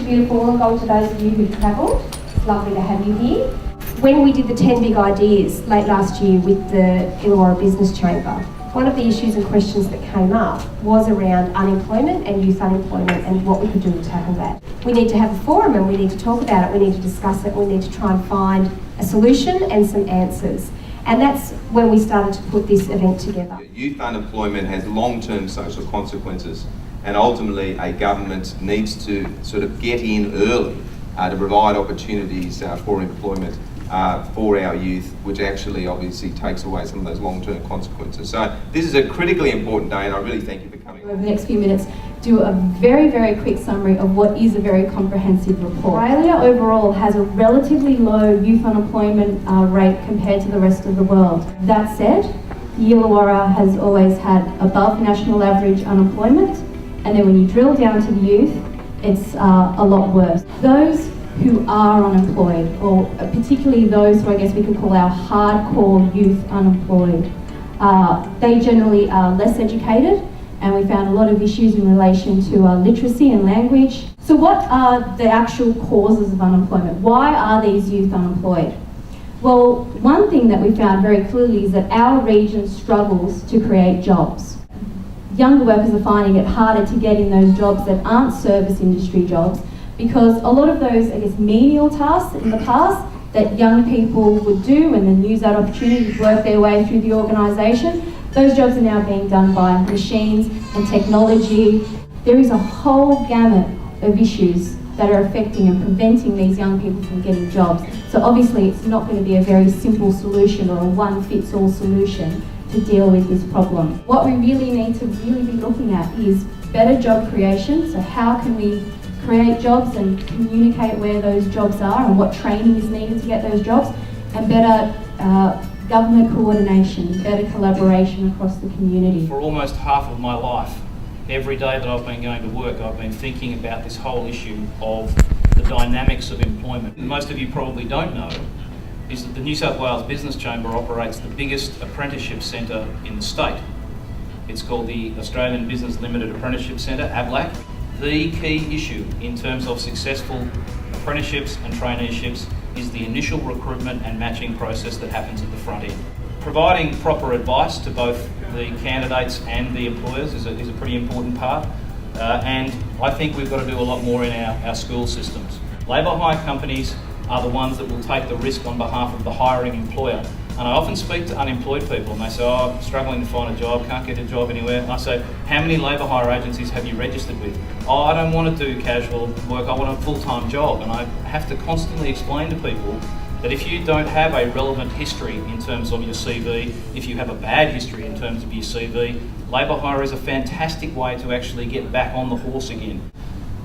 to beautiful Wollongong to those of you who've travelled. It's lovely to have you here. When we did the 10 big ideas late last year with the Illawarra Business Chamber, one of the issues and questions that came up was around unemployment and youth unemployment and what we could do to tackle that. We need to have a forum and we need to talk about it, we need to discuss it, we need to try and find a solution and some answers. And that's when we started to put this event together. Youth unemployment has long-term social consequences, and ultimately a government needs to sort of get in early to provide opportunities for employment for our youth, which actually obviously takes away some of those long-term consequences. So this is a critically important day, and I really thank you for coming. Over the next few minutes, do a very, very quick summary of what is a very comprehensive report. Australia overall has a relatively low youth unemployment rate compared to the rest of the world. That said, the Illawarra has always had above national average unemployment, and then when you drill down to the youth, it's a lot worse. Those who are unemployed, or particularly those who I guess we could call our hardcore youth unemployed, they generally are less educated, and we found a lot of issues in relation to literacy and language. So what are the actual causes of unemployment? Why are these youth unemployed? Well, one thing that we found very clearly is that our region struggles to create jobs. Younger workers are finding it harder to get in those jobs that aren't service industry jobs, because a lot of those, I guess, menial tasks in the past that young people would do and then use that opportunity to work their way through the organisation, those jobs are now being done by machines and technology. There is a whole gamut of issues that are affecting and preventing these young people from getting jobs. So obviously it's not going to be a very simple solution or a one-fits-all solution to deal with this problem. What we really need to be looking at is better job creation. So how can we create jobs and communicate where those jobs are and what training is needed to get those jobs, and better government coordination, better collaboration across the community. For almost half of my life, every day that I've been going to work, I've been thinking about this whole issue of the dynamics of employment. Most of you probably don't know is that the New South Wales Business Chamber operates the biggest apprenticeship centre in the state. It's called the Australian Business Limited Apprenticeship Centre, ABLAC. The key issue in terms of successful apprenticeships and traineeships is the initial recruitment and matching process that happens at the front end. Providing proper advice to both the candidates and the employers is a pretty important part, and I think we've got to do a lot more in our school systems. Labour hire companies are the ones that will take the risk on behalf of the hiring employer. And I often speak to unemployed people and they say, oh, I'm struggling to find a job, can't get a job anywhere. And I say, how many labour hire agencies have you registered with? Oh, I don't want to do casual work, I want a full-time job. And I have to constantly explain to people that if you don't have a relevant history in terms of your CV, if you have a bad history in terms of your CV, labour hire is a fantastic way to actually get back on the horse again.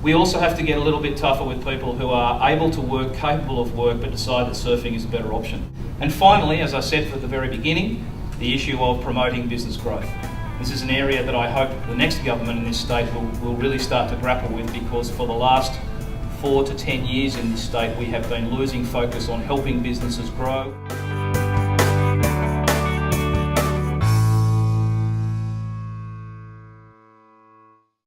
We also have to get a little bit tougher with people who are able to work, capable of work, but decide that surfing is a better option. And finally, as I said at the very beginning, the issue of promoting business growth. This is an area that I hope the next government in this state will really start to grapple with, because for the last 4 to 10 years in this state we have been losing focus on helping businesses grow.